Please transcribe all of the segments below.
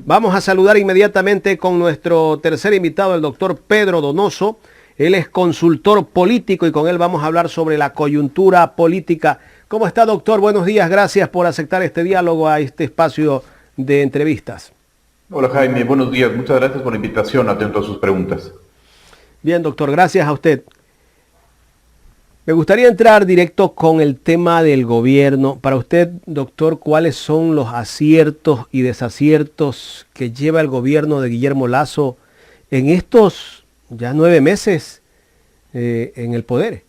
Vamos a saludar inmediatamente con nuestro tercer invitado, el doctor Pedro Donoso. Él es consultor político y con él vamos a hablar sobre la coyuntura política. ¿Cómo está, doctor? Buenos días, gracias por aceptar este diálogo a este espacio de entrevistas. Hola Jaime, buenos días. Muchas gracias por la invitación, atento a sus preguntas. Bien, doctor, gracias a usted. Me gustaría entrar directo con el tema del gobierno. Para usted, doctor, ¿cuáles son los aciertos y desaciertos que lleva el gobierno de Guillermo Lasso en estos ya 9 meses en el poder?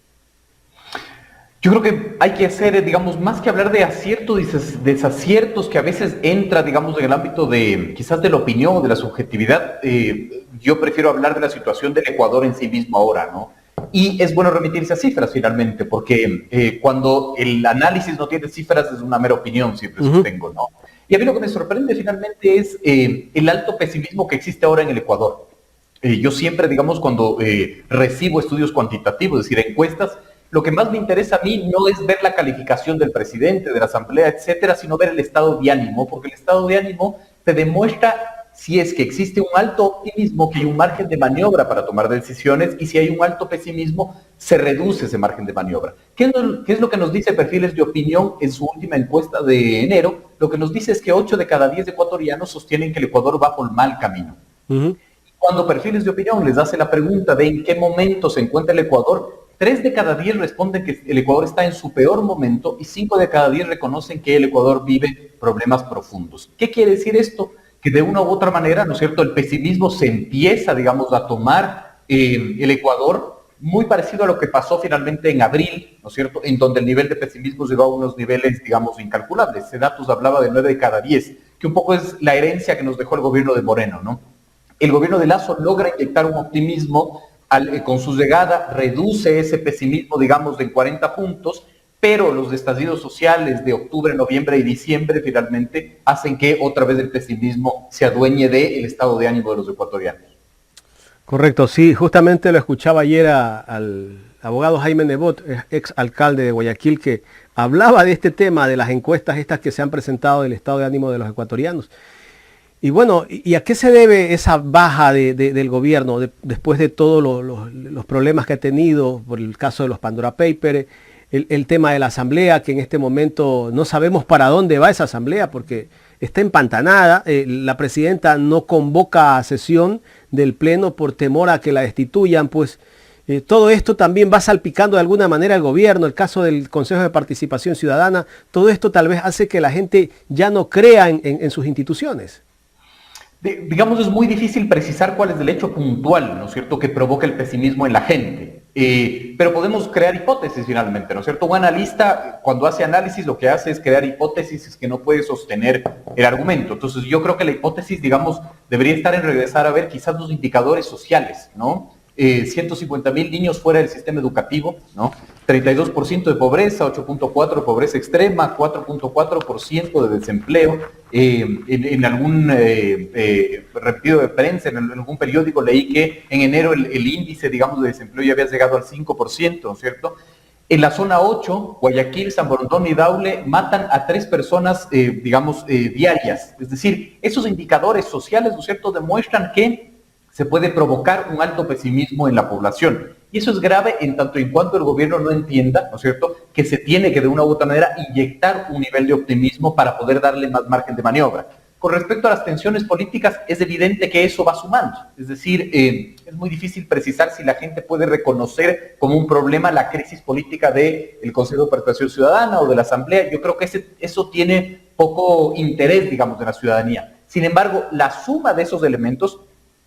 Yo creo que hay que hacer, digamos, más que hablar de aciertos y desaciertos que a veces entra, digamos, en el ámbito de quizás de la opinión o de la subjetividad, yo prefiero hablar de la situación del Ecuador en sí mismo ahora, ¿no? Y es bueno remitirse a cifras finalmente, porque cuando el análisis no tiene cifras es una mera opinión, siempre sostengo, ¿no? Y a mí lo que me sorprende finalmente es el alto pesimismo que existe ahora en el Ecuador. Yo siempre, digamos, cuando recibo estudios cuantitativos, es decir, encuestas, lo que más me interesa a mí no es ver la calificación del presidente, de la asamblea, etcétera, sino ver el estado de ánimo, porque el estado de ánimo te demuestra si es que existe un alto optimismo, que hay un margen de maniobra para tomar decisiones, y si hay un alto pesimismo, se reduce ese margen de maniobra. ¿Qué es lo que nos dice Perfiles de Opinión en su última encuesta de enero? Lo que nos dice es que 8 de cada 10 ecuatorianos sostienen que el Ecuador va por mal camino. Cuando Perfiles de Opinión les hace la pregunta de en qué momento se encuentra el Ecuador, 3 de cada 10 responden que el Ecuador está en su peor momento y 5 de cada 10 reconocen que el Ecuador vive problemas profundos. ¿Qué quiere decir esto? Que de una u otra manera, ¿no es cierto?, el pesimismo se empieza, digamos, a tomar el Ecuador, muy parecido a lo que pasó finalmente en abril, ¿no es cierto?, en donde el nivel de pesimismo llegó a unos niveles, digamos, incalculables. Ese dato hablaba de 9 de cada 10, que un poco es la herencia que nos dejó el gobierno de Moreno, ¿no? El gobierno de Lasso logra inyectar un optimismo, con su llegada reduce ese pesimismo, digamos, en 40 puntos, pero los estallidos sociales de octubre, noviembre y diciembre finalmente hacen que otra vez el pesimismo se adueñe del estado de ánimo de los ecuatorianos. Correcto, sí, justamente lo escuchaba ayer al abogado Jaime Nebot, ex alcalde de Guayaquil, que hablaba de este tema, de las encuestas estas que se han presentado del estado de ánimo de los ecuatorianos. Y bueno, ¿y a qué se debe esa baja del gobierno después de todos los problemas que ha tenido por el caso de los Pandora Papers, el tema de la asamblea, que en este momento no sabemos para dónde va esa asamblea porque está empantanada, la presidenta no convoca a sesión del pleno por temor a que la destituyan, pues todo esto también va salpicando de alguna manera al gobierno, el caso del Consejo de Participación Ciudadana, todo esto tal vez hace que la gente ya no crea en sus instituciones. Digamos, es muy difícil precisar cuál es el hecho puntual, ¿no es cierto?, que provoca el pesimismo en la gente. Pero podemos crear hipótesis finalmente, ¿no es cierto? Un analista, cuando hace análisis, lo que hace es crear hipótesis, es que no puede sostener el argumento. Entonces, yo creo que la hipótesis, digamos, debería estar en regresar a ver quizás los indicadores sociales, ¿no? 150,000 niños fuera del sistema educativo, ¿no? 32% de pobreza, 8.4% de pobreza extrema, 4.4% de desempleo. En algún repetido de prensa, en algún periódico leí que en enero el índice, digamos, de desempleo ya había llegado al 5%, ¿no es cierto? En la zona 8, Guayaquil, San Borondón y Daule matan a 3 personas, diarias. Es decir, esos indicadores sociales, ¿no es cierto?, demuestran que se puede provocar un alto pesimismo en la población. Y eso es grave en tanto en cuanto el gobierno no entienda, ¿no es cierto?, que se tiene que de una u otra manera inyectar un nivel de optimismo para poder darle más margen de maniobra. Con respecto a las tensiones políticas, es evidente que eso va sumando. Es decir, es muy difícil precisar si la gente puede reconocer como un problema la crisis política del Consejo de Participación Ciudadana o de la Asamblea. Yo creo que eso tiene poco interés, digamos, de la ciudadanía. Sin embargo, la suma de esos elementos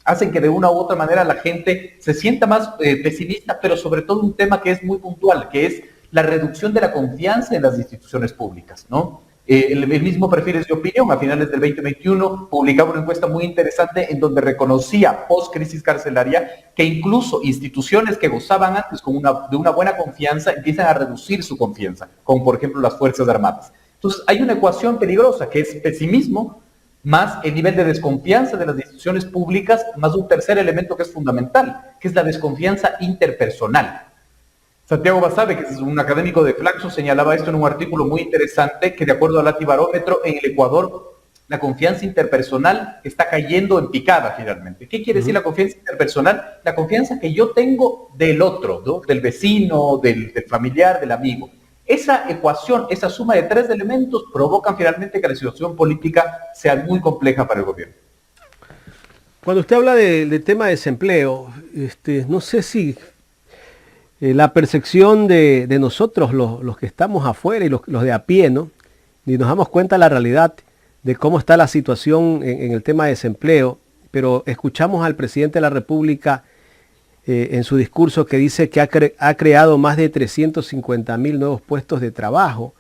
hacen que de una u otra manera la gente se sienta más pesimista, pero sobre todo un tema que es muy puntual, que es la reducción de la confianza en las instituciones públicas, ¿no? El mismo Perfiles de Opinión, a finales del 2021, publicaba una encuesta muy interesante en donde reconocía, post-crisis carcelaria, que incluso instituciones que gozaban antes de una buena confianza empiezan a reducir su confianza, como por ejemplo las Fuerzas Armadas. Entonces, hay una ecuación peligrosa que es pesimismo, más el nivel de desconfianza de las instituciones públicas, más un tercer elemento que es fundamental, que es la desconfianza interpersonal. Santiago Basabe, que es un académico de Flaxo, señalaba esto en un artículo muy interesante, que de acuerdo al Latibarómetro, en el Ecuador, la confianza interpersonal está cayendo en picada finalmente. ¿Qué quiere decir la confianza interpersonal? La confianza que yo tengo del otro, ¿no? Del vecino, del familiar, del amigo. Esa ecuación, esa suma de tres elementos provocan finalmente que la situación política sea muy compleja para el gobierno. Cuando usted habla del tema de desempleo, no sé si la percepción de nosotros, los que estamos afuera y los de a pie, ¿no? Ni nos damos cuenta de la realidad de cómo está la situación en el tema de desempleo, pero escuchamos al presidente de la República en su discurso que dice que ha creado más de 350.000 nuevos puestos de trabajo.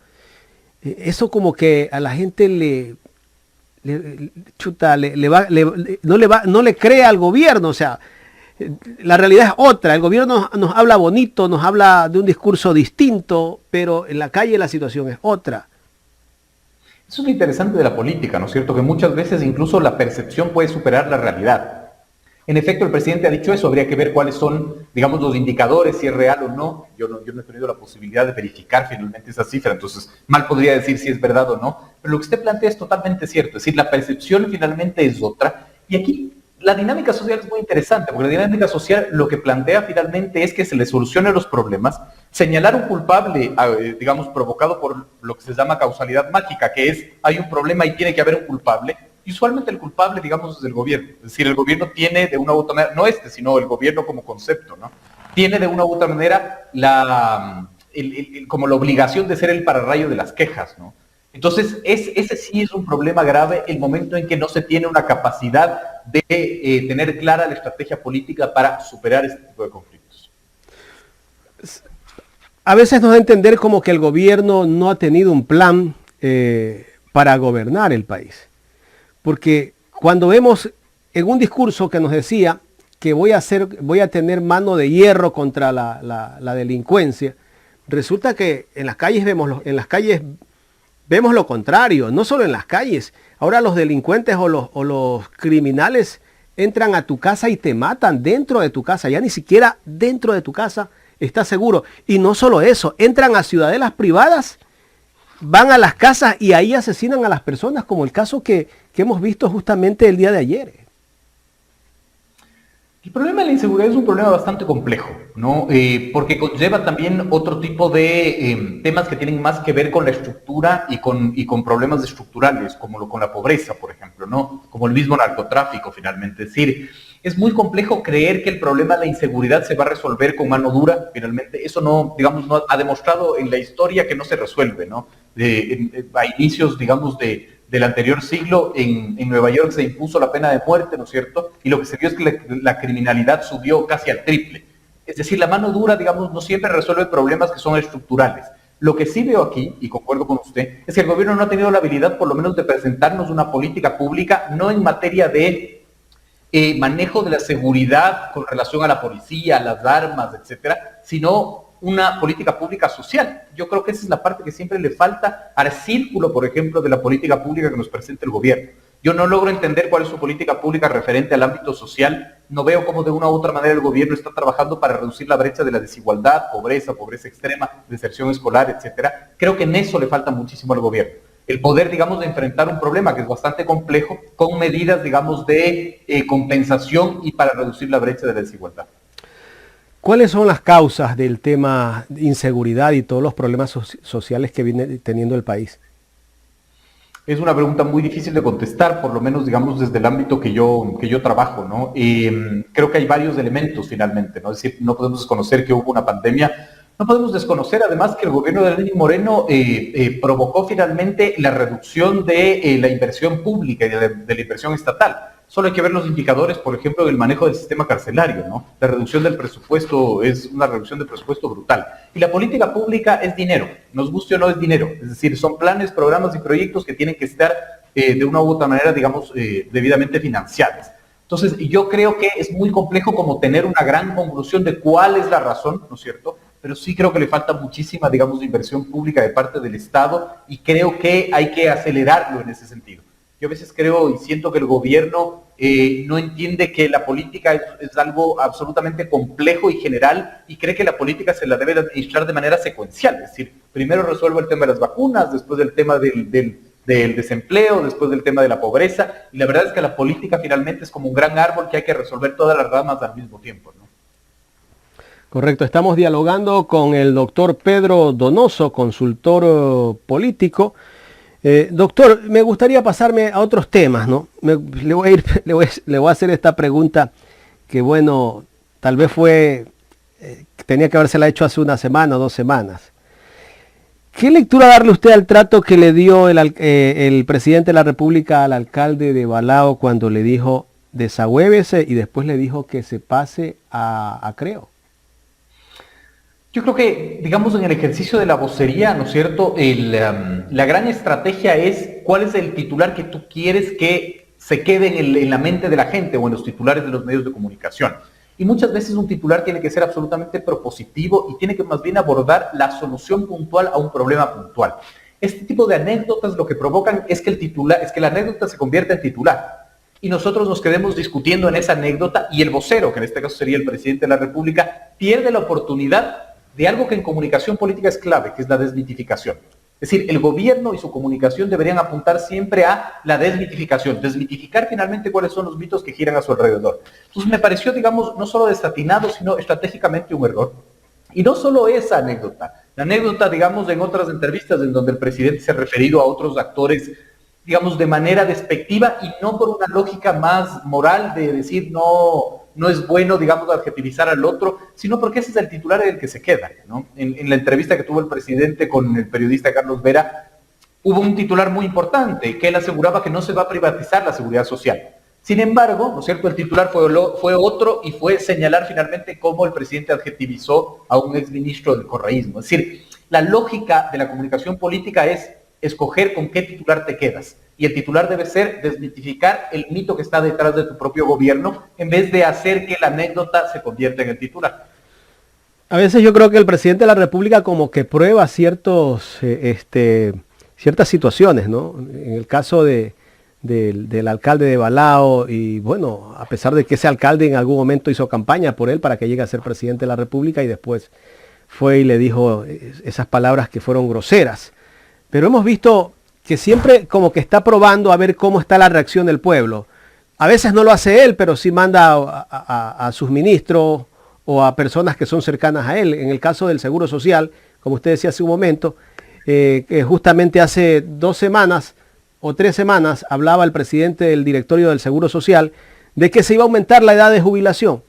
Eso como que a la gente no le cree al gobierno, o sea, la realidad es otra. El gobierno nos habla bonito, nos habla de un discurso distinto, pero en la calle la situación es otra. Eso es lo interesante de la política, ¿no es cierto? Que muchas veces incluso la percepción puede superar la realidad. En efecto, el presidente ha dicho eso, habría que ver cuáles son, digamos, los indicadores, si es real o no. Yo no he tenido la posibilidad de verificar finalmente esa cifra, entonces mal podría decir si es verdad o no. Pero lo que usted plantea es totalmente cierto, es decir, la percepción finalmente es otra. Y aquí la dinámica social es muy interesante, porque la dinámica social lo que plantea finalmente es que se le solucionen los problemas, señalar un culpable, digamos, provocado por lo que se llama causalidad mágica, que es, hay un problema y tiene que haber un culpable. Y usualmente el culpable, digamos, es el gobierno. Es decir, el gobierno tiene de una u otra manera, no sino el gobierno como concepto, ¿no? Tiene de una u otra manera como la obligación de ser el pararrayo de las quejas, ¿no? Entonces, ese sí es un problema grave el momento en que no se tiene una capacidad de tener clara la estrategia política para superar este tipo de conflictos. A veces nos da a entender como que el gobierno no ha tenido un plan para gobernar el país. Porque cuando vemos en un discurso que nos decía que voy a tener mano de hierro contra la delincuencia, resulta que en las calles vemos lo contrario, no solo en las calles. Ahora los delincuentes o los criminales entran a tu casa y te matan dentro de tu casa. Ya ni siquiera dentro de tu casa estás seguro. Y no solo eso, entran a ciudadelas privadas, van a las casas y ahí asesinan a las personas, como el caso que hemos visto justamente el día de ayer. El problema de la inseguridad es un problema bastante complejo, ¿no? Porque conlleva también otro tipo de temas que tienen más que ver con la estructura y con problemas estructurales, como con la pobreza, por ejemplo, ¿no? Como el mismo narcotráfico, finalmente. Es decir, es muy complejo creer que el problema de la inseguridad se va a resolver con mano dura, finalmente. Eso no ha demostrado en la historia que no se resuelve, ¿no? A inicios, digamos, del anterior siglo, en Nueva York se impuso la pena de muerte, ¿no es cierto? Y lo que se vio es que la criminalidad subió casi al triple. Es decir, la mano dura, digamos, no siempre resuelve problemas que son estructurales. Lo que sí veo aquí, y concuerdo con usted, es que el gobierno no ha tenido la habilidad, por lo menos, de presentarnos una política pública, no en materia de manejo de la seguridad con relación a la policía, a las armas, etcétera, sino una política pública social. Yo creo que esa es la parte que siempre le falta al círculo, por ejemplo, de la política pública que nos presenta el gobierno. Yo no logro entender cuál es su política pública referente al ámbito social. No veo cómo de una u otra manera el gobierno está trabajando para reducir la brecha de la desigualdad, pobreza extrema, deserción escolar, etcétera. Creo que en eso le falta muchísimo al gobierno. El poder, digamos, de enfrentar un problema que es bastante complejo con medidas, digamos, de compensación y para reducir la brecha de la desigualdad. ¿Cuáles son las causas del tema de inseguridad y todos los problemas sociales que viene teniendo el país? Es una pregunta muy difícil de contestar, por lo menos, digamos, desde el ámbito que yo trabajo, ¿no? Creo que hay varios elementos, finalmente, ¿no? Es decir, no podemos desconocer que hubo una pandemia, no podemos desconocer, además, que el gobierno de Lenín Moreno provocó finalmente la reducción de la inversión pública y de la inversión estatal. Solo hay que ver los indicadores, por ejemplo, del manejo del sistema carcelario, ¿no? La reducción del presupuesto es una reducción del presupuesto brutal. Y la política pública es dinero, nos guste o no es dinero. Es decir, son planes, programas y proyectos que tienen que estar de una u otra manera, digamos, debidamente financiados. Entonces, yo creo que es muy complejo como tener una gran conclusión de cuál es la razón, ¿no es cierto? Pero sí creo que le falta muchísima, digamos, inversión pública de parte del Estado y creo que hay que acelerarlo en ese sentido. Yo a veces creo y siento que el gobierno no entiende que la política es algo absolutamente complejo y general y cree que la política se la debe administrar de manera secuencial. Es decir, primero resuelvo el tema de las vacunas, después el tema del del desempleo, después del tema de la pobreza, y la verdad es que la política finalmente es como un gran árbol que hay que resolver todas las ramas al mismo tiempo, ¿no? Correcto, estamos dialogando con el doctor Pedro Donoso, consultor político. Doctor, me gustaría pasarme a otros temas, ¿no? Le voy a hacer esta pregunta que, bueno, tal vez tenía que habérsela hecho hace una semana o 2 semanas. ¿Qué lectura darle usted al trato que le dio el presidente de la República al alcalde de Balao cuando le dijo desagüévese y después le dijo que se pase a Creo? Yo creo que, digamos, en el ejercicio de la vocería, ¿no es cierto?, la gran estrategia es cuál es el titular que tú quieres que se quede en la mente de la gente o en los titulares de los medios de comunicación. Y muchas veces un titular tiene que ser absolutamente propositivo y tiene que más bien abordar la solución puntual a un problema puntual. Este tipo de anécdotas lo que provocan es que la anécdota se convierta en titular. Y nosotros nos quedemos discutiendo en esa anécdota y el vocero, que en este caso sería el presidente de la República, pierde la oportunidad de algo que en comunicación política es clave, que es la desmitificación. Es decir, el gobierno y su comunicación deberían apuntar siempre a la desmitificación, desmitificar finalmente cuáles son los mitos que giran a su alrededor. Entonces me pareció, digamos, no solo desatinado, sino estratégicamente un error. Y no solo esa anécdota, la anécdota, digamos, en otras entrevistas en donde el presidente se ha referido a otros actores, digamos, de manera despectiva y no por una lógica más moral de decir no es bueno, digamos, adjetivizar al otro, sino porque ese es el titular en el que se queda, ¿no? En la entrevista que tuvo el presidente con el periodista Carlos Vera, hubo un titular muy importante, que él aseguraba que no se va a privatizar la seguridad social. Sin embargo, ¿no es cierto?, el titular fue otro y fue señalar finalmente cómo el presidente adjetivizó a un exministro del correísmo. Es decir, la lógica de la comunicación política es escoger con qué titular te quedas. Y el titular debe ser desmitificar el mito que está detrás de tu propio gobierno, en vez de hacer que la anécdota se convierta en el titular. A veces yo creo que el presidente de la República como que prueba ciertas situaciones, ¿no? En el caso del alcalde de Balao, y bueno, a pesar de que ese alcalde en algún momento hizo campaña por él para que llegue a ser presidente de la República y después fue y le dijo esas palabras que fueron groseras. Pero hemos visto que siempre como que está probando a ver cómo está la reacción del pueblo. A veces no lo hace él, pero sí manda a sus ministros o a personas que son cercanas a él. En el caso del Seguro Social, como usted decía hace un momento, que justamente hace 2 semanas o 3 semanas hablaba el presidente del directorio del Seguro Social de que se iba a aumentar la edad de jubilación.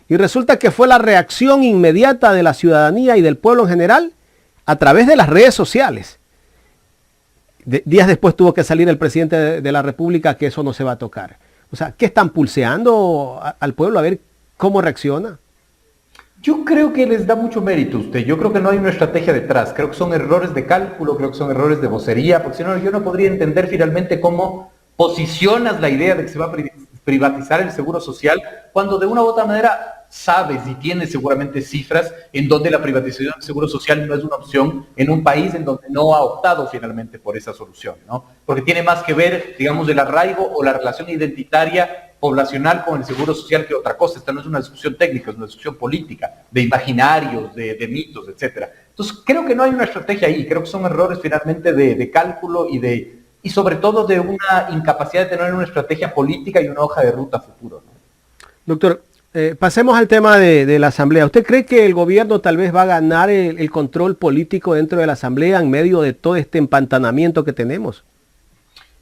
Y resulta que fue la reacción inmediata de la ciudadanía y del pueblo en general a través de las redes sociales. Días después tuvo que salir el presidente de la República que eso no se va a tocar. O sea, ¿qué están pulseando al pueblo a ver cómo reacciona? Yo creo que les da mucho mérito a usted. Yo creo que no hay una estrategia detrás. Creo que son errores de cálculo, creo que son errores de vocería, porque si no, yo no podría entender finalmente cómo posicionas la idea de que se va a privatizar el Seguro Social cuando de una u otra manera sabes y tienes seguramente cifras en donde la privatización del Seguro Social no es una opción en un país en donde no ha optado finalmente por esa solución, ¿no? Porque tiene más que ver, digamos, el arraigo o la relación identitaria poblacional con el Seguro Social que otra cosa. Esta no es una discusión técnica, es una discusión política, de imaginarios, de mitos, etcétera. Entonces, creo que no hay una estrategia ahí, creo que son errores finalmente de cálculo y sobre todo de una incapacidad de tener una estrategia política y una hoja de ruta futuro, ¿no? Doctor, pasemos al tema de la Asamblea. ¿Usted cree que el gobierno tal vez va a ganar el control político dentro de la Asamblea en medio de todo este empantanamiento que tenemos?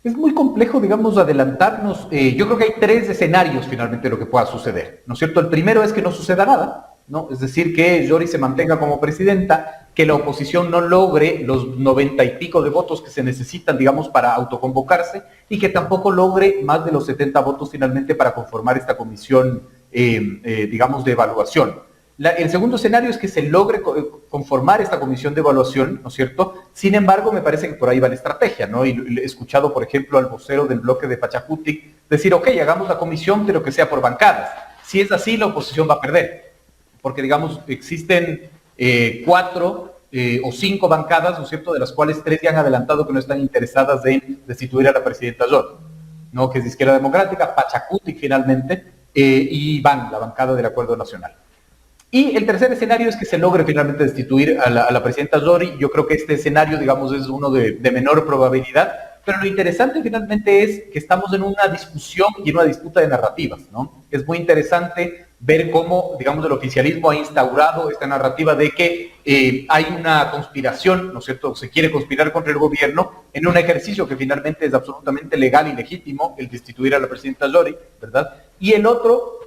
Es muy complejo, digamos, adelantarnos. Yo creo que hay 3 escenarios finalmente de lo que pueda suceder, ¿no es cierto? El primero es que no suceda nada, ¿no? Es decir, que Yori se mantenga como presidenta, que la oposición no logre los 90 y pico de votos que se necesitan, digamos, para autoconvocarse, y que tampoco logre más de los 70 votos finalmente para conformar esta comisión, digamos, de evaluación. El segundo escenario es que se logre conformar esta comisión de evaluación, ¿no es cierto? Sin embargo, me parece que por ahí va la estrategia, ¿no? Y he escuchado, por ejemplo, al vocero del bloque de Pachacutic decir, ok, hagamos la comisión, pero que sea por bancadas. Si es así, la oposición va a perder. Porque, digamos, existen 4 o 5 bancadas, ¿no es cierto?, de las cuales 3 ya han adelantado que no están interesadas en destituir a la presidenta Yori, ¿no? Que es de Izquierda Democrática, Pachacutic finalmente, y BAN, la bancada del Acuerdo Nacional. Y el tercer escenario es que se logre finalmente destituir a la presidenta Yori. Yo creo que este escenario, digamos, es uno de menor probabilidad, Pero lo interesante finalmente es que estamos en una discusión y en una disputa de narrativas, ¿no? Es muy interesante ver cómo, digamos, el oficialismo ha instaurado esta narrativa de que hay una conspiración, ¿no es cierto? Se quiere conspirar contra el gobierno en un ejercicio que finalmente es absolutamente legal y legítimo, el destituir a la presidenta Llori, ¿verdad? Y el otro,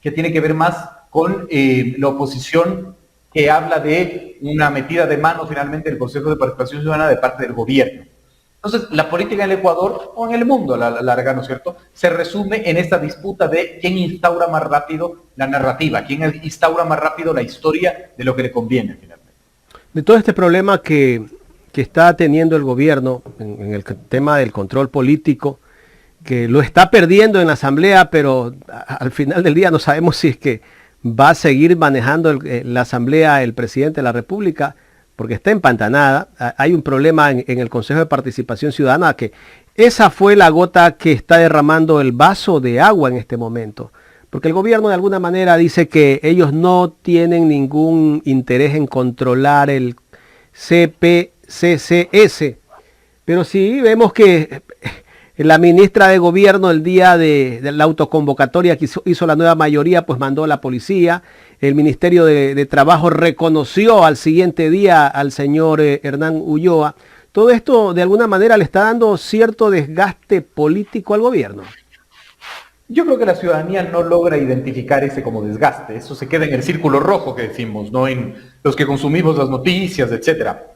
que tiene que ver más con la oposición, que habla de una metida de mano finalmente del Consejo de Participación Ciudadana de parte del gobierno. Entonces, la política en el Ecuador, o en el mundo a la larga, ¿no es cierto?, se resume en esta disputa de quién instaura más rápido la narrativa, quién instaura más rápido la historia de lo que le conviene finalmente. De todo este problema que está teniendo el gobierno en el tema del control político, que lo está perdiendo en la Asamblea, pero al final del día no sabemos si es que va a seguir manejando la Asamblea el presidente de la República, porque está empantanada. Hay un problema en el Consejo de Participación Ciudadana, que esa fue la gota que está derramando el vaso de agua en este momento, porque el gobierno de alguna manera dice que ellos no tienen ningún interés en controlar el CPCCS, pero sí vemos que la ministra de Gobierno el día de la autoconvocatoria que hizo la nueva mayoría, pues mandó a la policía. El Ministerio de Trabajo reconoció al siguiente día al señor Hernán Ulloa. Todo esto de alguna manera le está dando cierto desgaste político al gobierno. Yo creo que la ciudadanía no logra identificar ese como desgaste. Eso se queda en el círculo rojo que decimos, ¿no? En los que consumimos las noticias, etcétera.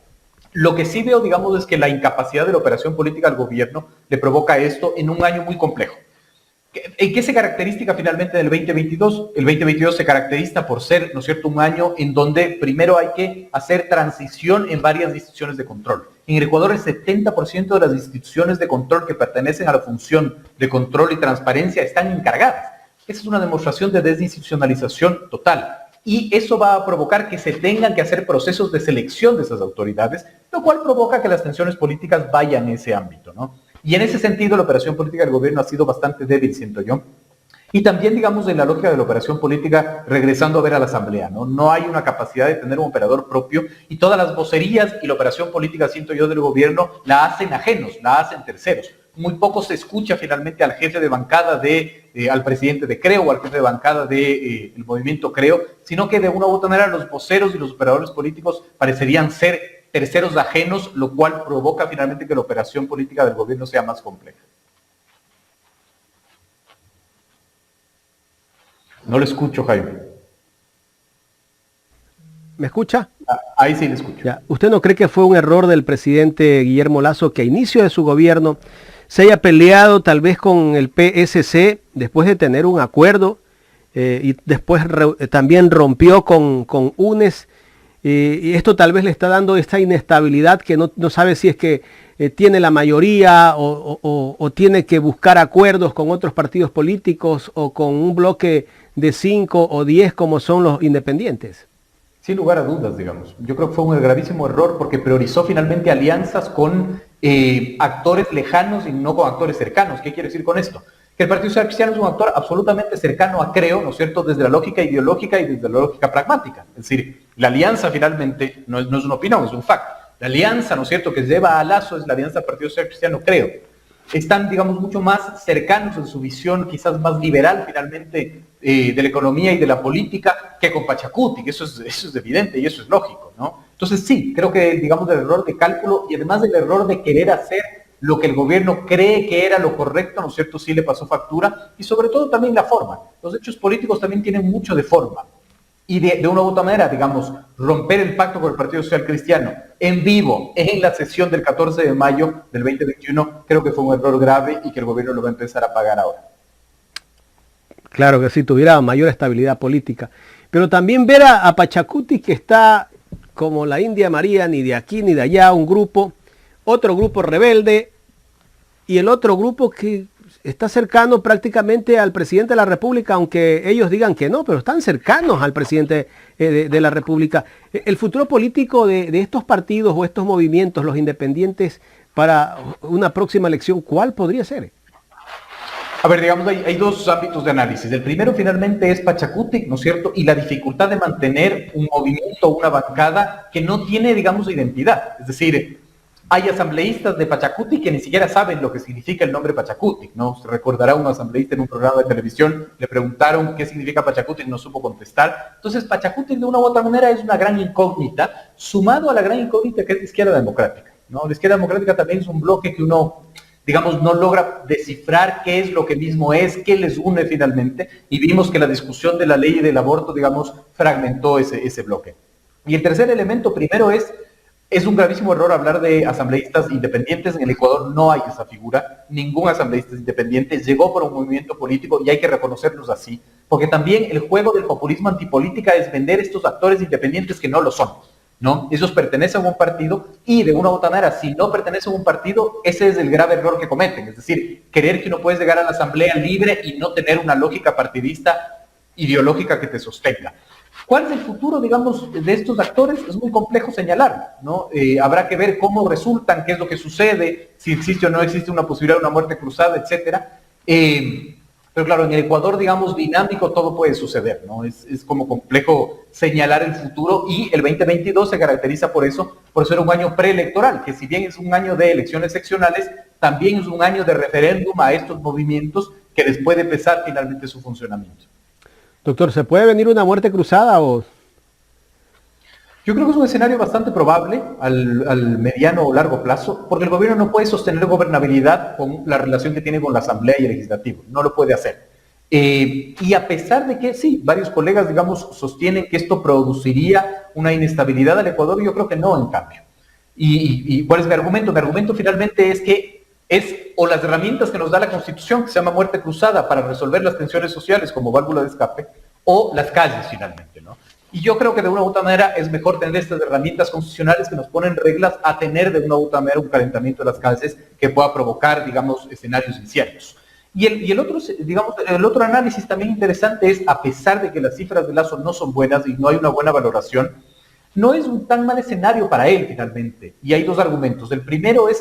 Lo que sí veo, digamos, es que la incapacidad de la operación política al gobierno le provoca esto en un año muy complejo. ¿En qué se caracteriza finalmente del 2022? El 2022 se caracteriza por ser, ¿no es cierto?, un año en donde primero hay que hacer transición en varias instituciones de control. En el Ecuador el 70% de las instituciones de control que pertenecen a la función de control y transparencia están encargadas. Esa es una demostración de desinstitucionalización total. Y eso va a provocar que se tengan que hacer procesos de selección de esas autoridades, lo cual provoca que las tensiones políticas vayan en ese ámbito, ¿no? Y en ese sentido la operación política del gobierno ha sido bastante débil, siento yo. Y también, digamos, en la lógica de la operación política, regresando a ver a la Asamblea, ¿no? No hay una capacidad de tener un operador propio y todas las vocerías y la operación política, siento yo, del gobierno la hacen ajenos, la hacen terceros. Muy poco se escucha finalmente al jefe de bancada al presidente de Creo o al jefe de bancada del movimiento Creo, sino que de una u otra manera los voceros y los operadores políticos parecerían ser terceros ajenos, lo cual provoca finalmente que la operación política del gobierno sea más compleja. No le escucho, Jaime. ¿Me escucha? Ahí sí le escucho. Ya. ¿Usted no cree que fue un error del presidente Guillermo Lasso que a inicio de su gobierno se haya peleado tal vez con el PSC después de tener un acuerdo y después también rompió con UNES? Y esto tal vez le está dando esta inestabilidad que no sabe si es que tiene la mayoría o tiene que buscar acuerdos con otros partidos políticos o con un bloque de 5 o 10 como son los independientes. Sin lugar a dudas, digamos. Yo creo que fue un gravísimo error porque priorizó finalmente alianzas con actores lejanos y no con actores cercanos. ¿Qué quiere decir con esto? Que el Partido Social Cristiano es un actor absolutamente cercano a Creo, ¿no es cierto?, desde la lógica ideológica y desde la lógica pragmática. Es decir, la alianza finalmente no es una opinión, es un fact. La alianza, ¿no es cierto?, que lleva a Lasso es la alianza Partido Social Cristiano Creo. Están, digamos, mucho más cercanos en su visión, quizás más liberal finalmente, de la economía y de la política que con Pachacuti, que eso es evidente y eso es lógico, ¿no? Entonces sí, creo que, digamos, el error de cálculo y además del error de querer hacer lo que el gobierno cree que era lo correcto, ¿no es cierto?, sí le pasó factura, y sobre todo también la forma. Los hechos políticos también tienen mucho de forma. Y de una u otra manera, digamos, romper el pacto con el Partido Social Cristiano en vivo, en la sesión del 14 de mayo del 2021, creo que fue un error grave y que el gobierno lo va a empezar a pagar ahora. Claro que sí, tuviera mayor estabilidad política. Pero también ver a Pachacuti, que está como la India María, ni de aquí ni de allá, un grupo, otro grupo rebelde y el otro grupo que está cercano prácticamente al presidente de la República, aunque ellos digan que no, pero están cercanos al presidente de la República. El futuro político de estos partidos o estos movimientos, los independientes, para una próxima elección, ¿cuál podría ser? A ver, digamos, hay dos ámbitos de análisis. El primero finalmente es Pachacuti, ¿no es cierto? Y la dificultad de mantener un movimiento, una bancada que no tiene, digamos, identidad. Es decir, Hay asambleístas de Pachacuti que ni siquiera saben lo que significa el nombre Pachacuti, ¿no? Se recordará un asambleísta en un programa de televisión, le preguntaron qué significa Pachacuti y no supo contestar. Entonces, Pachacuti de una u otra manera es una gran incógnita, sumado a la gran incógnita que es la izquierda democrática, ¿no? La izquierda democrática también es un bloque que uno, digamos, no logra descifrar qué es lo que mismo es, qué les une finalmente, y vimos que la discusión de la ley del aborto, digamos, fragmentó ese bloque. Y el tercer elemento, primero, es un gravísimo error hablar de asambleístas independientes. En el Ecuador no hay esa figura. Ningún asambleísta independiente llegó por un movimiento político y hay que reconocerlos así. Porque también el juego del populismo antipolítica es vender estos actores independientes que no lo son, ¿no? Esos pertenecen a un partido y de una u otra manera, si no pertenecen a un partido, ese es el grave error que cometen. Es decir, creer que uno puede llegar a la asamblea libre y no tener una lógica partidista ideológica que te sostenga. ¿Cuál es el futuro, digamos, de estos actores? Es muy complejo señalar, ¿no? Habrá que ver cómo resultan, qué es lo que sucede, si existe o no existe una posibilidad de una muerte cruzada, etcétera. Pero claro, en el Ecuador, digamos, dinámico, todo puede suceder, ¿no? Es como complejo señalar el futuro, y el 2022 se caracteriza por ser un año preelectoral, que si bien es un año de elecciones seccionales, también es un año de referéndum a estos movimientos que les puede pesar finalmente su funcionamiento. Doctor, ¿se puede venir una muerte cruzada o...? Yo creo que es un escenario bastante probable al mediano o largo plazo, porque el gobierno no puede sostener gobernabilidad con la relación que tiene con la Asamblea y el Legislativo, no lo puede hacer. Y a pesar de que sí, varios colegas, digamos, sostienen que esto produciría una inestabilidad al Ecuador, yo creo que no, en cambio. ¿Y cuál es mi argumento? Mi argumento finalmente es que o las herramientas que nos da la Constitución, que se llama muerte cruzada, para resolver las tensiones sociales como válvula de escape, o las calles finalmente, ¿no? Y yo creo que de una u otra manera es mejor tener estas herramientas constitucionales que nos ponen reglas a tener de una u otra manera un calentamiento de las calles que pueda provocar, digamos, escenarios inciertos. Y el otro, digamos, el otro análisis también interesante es, a pesar de que las cifras de Lasso no son buenas y no hay una buena valoración, no es un tan mal escenario para él finalmente. Y hay dos argumentos. El primero es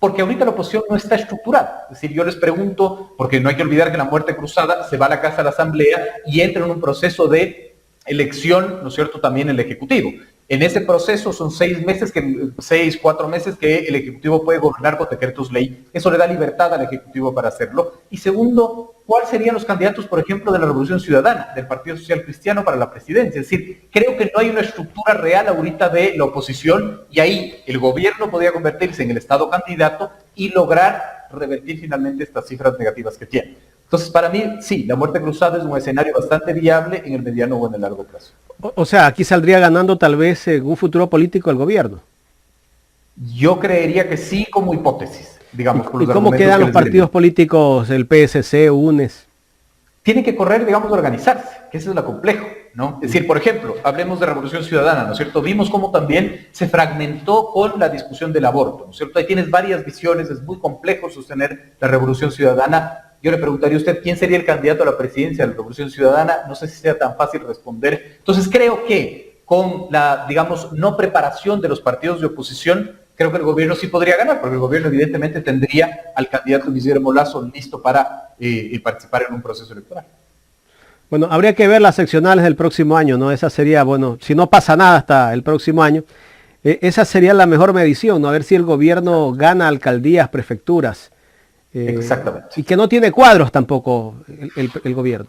porque ahorita la oposición no está estructurada. Es decir, yo les pregunto, porque no hay que olvidar que la muerte cruzada se va a la Casa de la Asamblea y entra en un proceso de elección, ¿no es cierto?, también el Ejecutivo. En ese proceso son 4 meses que el Ejecutivo puede gobernar con decretos ley. Eso le da libertad al Ejecutivo para hacerlo. Y segundo, ¿cuáles serían los candidatos, por ejemplo, de la Revolución Ciudadana, del Partido Social Cristiano para la presidencia? Es decir, creo que no hay una estructura real ahorita de la oposición, y ahí el gobierno podría convertirse en el Estado candidato y lograr revertir finalmente estas cifras negativas que tiene. Entonces, para mí, sí, la muerte cruzada es un escenario bastante viable en el mediano o en el largo plazo. O sea, aquí saldría ganando tal vez en un futuro político el gobierno. Yo creería que sí, como hipótesis, digamos. ¿Y cómo quedan los partidos políticos, el PSC, UNES? Tienen que correr, digamos, de organizarse, que eso es lo complejo, ¿no? Es decir, por ejemplo, hablemos de Revolución Ciudadana, ¿no es cierto? Vimos cómo también se fragmentó con la discusión del aborto, ¿no es cierto? Ahí tienes varias visiones, es muy complejo sostener la Revolución Ciudadana. Yo le preguntaría a usted, ¿quién sería el candidato a la presidencia de la Revolución Ciudadana? No sé si sea tan fácil responder. Entonces creo que con la, digamos, no preparación de los partidos de oposición, creo que el gobierno sí podría ganar, porque el gobierno evidentemente tendría al candidato Guillermo Lasso listo para participar en un proceso electoral. Bueno, habría que ver las seccionales del próximo año, ¿no? Esa sería, bueno, si no pasa nada hasta el próximo año, esa sería la mejor medición, ¿no? A ver si el gobierno gana alcaldías, prefecturas. Exactamente. Y que no tiene cuadros tampoco el gobierno.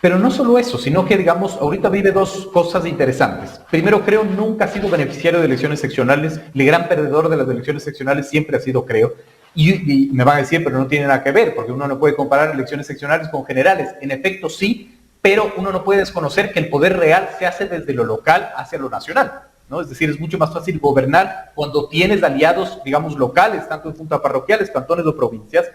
Pero no solo eso, sino que, digamos, ahorita vive dos cosas interesantes. Primero, creo, nunca ha sido beneficiario de elecciones seccionales. El gran perdedor de las elecciones seccionales siempre ha sido Creo. Y me van a decir, pero no tiene nada que ver, porque uno no puede comparar elecciones seccionales con generales. En efecto, sí, pero uno no puede desconocer que el poder real se hace desde lo local hacia lo nacional, ¿no? Es decir, es mucho más fácil gobernar cuando tienes aliados, digamos, locales, tanto en juntas parroquiales, cantones o provincias.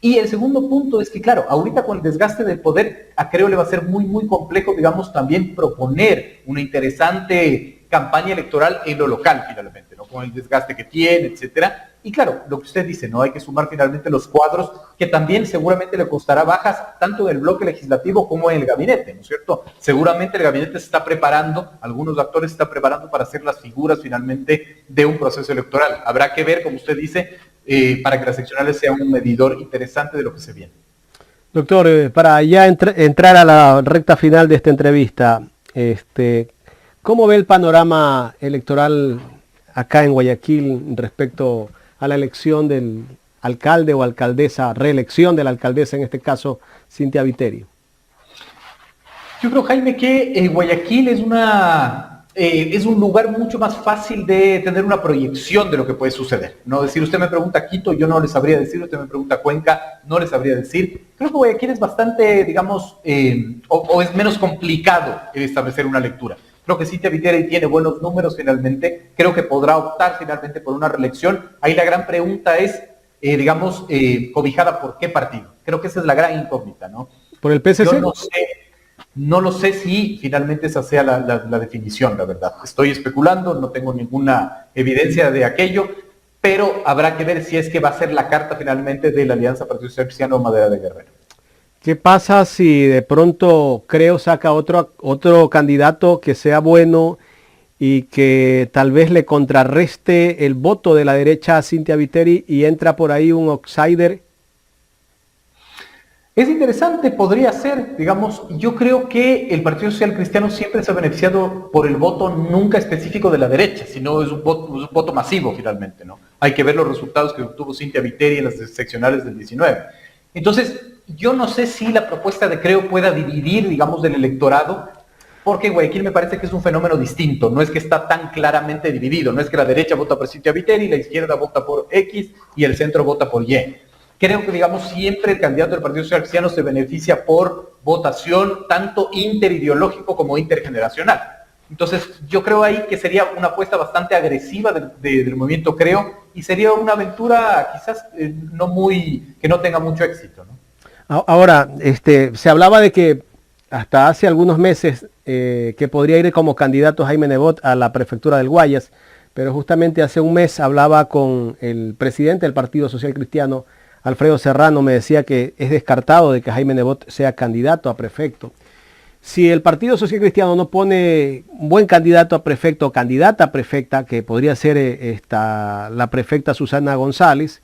Y el segundo punto es que, claro, ahorita con el desgaste del poder, a Creo le va a ser muy, muy complejo, digamos, también proponer una interesante campaña electoral en lo local, finalmente, ¿no? Con el desgaste que tiene, etcétera. Y claro, lo que usted dice, ¿no? Hay que sumar finalmente los cuadros, que también seguramente le costará bajas, tanto en el bloque legislativo como en el gabinete, ¿no es cierto? Seguramente el gabinete se está preparando, algunos actores se están preparando para ser las figuras finalmente de un proceso electoral. Habrá que ver, como usted dice, para que las seccionales sean un medidor interesante de lo que se viene. Doctor, para ya entrar a la recta final de esta entrevista, ¿cómo ve el panorama electoral acá en Guayaquil respecto a la elección del alcalde o alcaldesa, reelección de la alcaldesa, en este caso, Cynthia Viteri? Yo creo, Jaime, que Guayaquil es un lugar mucho más fácil de tener una proyección de lo que puede suceder. No decir, usted me pregunta Quito, yo no le sabría decir, usted me pregunta Cuenca, no le sabría decir. Creo que Guayaquil es bastante, digamos, o es menos complicado el establecer una lectura. Creo que Cynthia Viteri tiene buenos números finalmente, creo que podrá optar finalmente por una reelección. Ahí la gran pregunta es, digamos, cobijada por qué partido. Creo que esa es la gran incógnita, ¿no? ¿Por el PSC? Yo no lo sé si finalmente esa sea la definición, la verdad. Estoy especulando, no tengo ninguna evidencia de aquello, pero habrá que ver si es que va a ser la carta finalmente de la Alianza Partido Social Cristiano Madera de Guerrero. ¿Qué pasa si de pronto Creo saca otro candidato que sea bueno y que tal vez le contrarreste el voto de la derecha a Cynthia Viteri y entra por ahí un outsider? Es interesante, podría ser, digamos, yo creo que el Partido Social Cristiano siempre se ha beneficiado por el voto nunca específico de la derecha, sino es un voto masivo finalmente, ¿no? Hay que ver los resultados que obtuvo Cynthia Viteri en las seccionales del 19. Entonces, yo no sé si la propuesta de Creo pueda dividir, digamos, del electorado, porque Guayaquil me parece que es un fenómeno distinto, no es que está tan claramente dividido, no es que la derecha vota por Cynthia Viteri, la izquierda vota por X y el centro vota por Y. Creo que, digamos, siempre el candidato del Partido Social Cristiano se beneficia por votación tanto interideológico como intergeneracional. Entonces, yo creo ahí que sería una apuesta bastante agresiva del movimiento Creo y sería una aventura quizás que no tenga mucho éxito, ¿no? Ahora, se hablaba de que hasta hace algunos meses que podría ir como candidato Jaime Nebot a la prefectura del Guayas, pero justamente hace un mes hablaba con el presidente del Partido Social Cristiano, Alfredo Serrano, me decía que es descartado de que Jaime Nebot sea candidato a prefecto. Si el Partido Social Cristiano no pone un buen candidato a prefecto o candidata a prefecta, que podría ser la prefecta Susana González,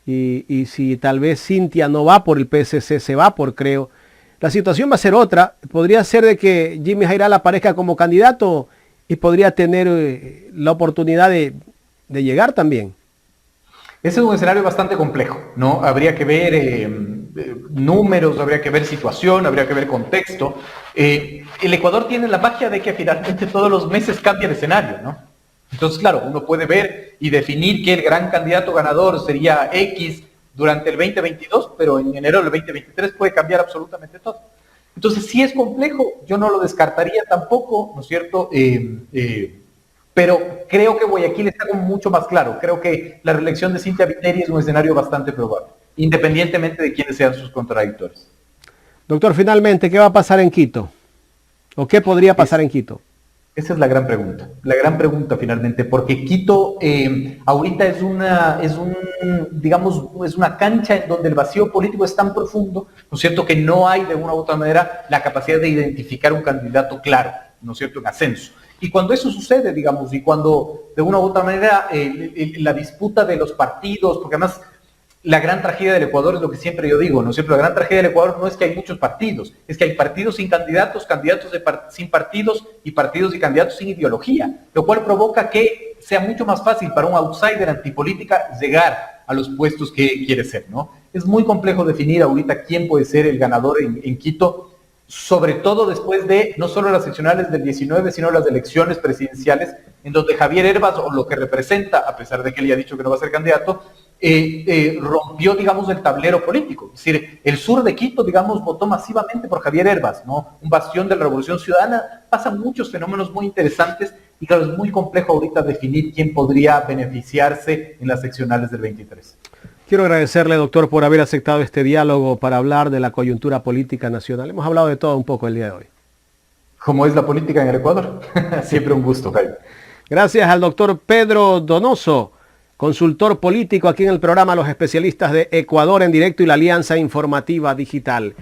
y si tal vez Cynthia no va por el PSC, se va por Creo, la situación va a ser otra. Podría ser de que Jimmy Jairal aparezca como candidato y podría tener la oportunidad de llegar también. Ese es un escenario bastante complejo, ¿no? Habría que ver números, habría que ver situación, habría que ver contexto. El Ecuador tiene la magia de que finalmente todos los meses cambia el escenario, ¿no? Entonces, claro, uno puede ver y definir que el gran candidato ganador sería X durante el 2022, pero en enero del 2023 puede cambiar absolutamente todo. Entonces, sí es complejo, yo no lo descartaría tampoco, ¿no es cierto? Pero creo que Guayaquil está como mucho más claro. Creo que la reelección de Cynthia Viteri es un escenario bastante probable, independientemente de quiénes sean sus contradictores. Doctor, finalmente, ¿qué va a pasar en Quito? ¿O qué podría pasar en Quito? Esa es la gran pregunta finalmente, porque Quito ahorita es una cancha en donde el vacío político es tan profundo, ¿no es cierto?, que no hay de una u otra manera la capacidad de identificar un candidato claro, ¿no es cierto?, en ascenso. Y cuando eso sucede, digamos, y cuando de una u otra manera la disputa de los partidos, porque además la gran tragedia del Ecuador es lo que siempre yo digo, ¿no es cierto? La gran tragedia del Ecuador no es que hay muchos partidos, es que hay partidos sin candidatos, candidatos sin partidos y partidos y candidatos sin ideología, lo cual provoca que sea mucho más fácil para un outsider antipolítica llegar a los puestos que quiere ser, ¿no? Es muy complejo definir ahorita quién puede ser el ganador en Quito, sobre todo después de no solo las seccionales del 19, sino las elecciones presidenciales, en donde Javier Herbas, o lo que representa, a pesar de que él ya ha dicho que no va a ser candidato, rompió, digamos, el tablero político. Es decir, el sur de Quito, digamos, votó masivamente por Javier Herbas, ¿no? Un bastión de la Revolución Ciudadana. Pasan muchos fenómenos muy interesantes y claro, es muy complejo ahorita definir quién podría beneficiarse en las seccionales del 23. Quiero agradecerle, doctor, por haber aceptado este diálogo para hablar de la coyuntura política nacional. Hemos hablado de todo un poco el día de hoy. ¿Cómo es la política en el Ecuador? Siempre un gusto, Jaime. Gracias al doctor Pedro Donoso, consultor político aquí en el programa Los Especialistas de Ecuador en Directo y la Alianza Informativa Digital.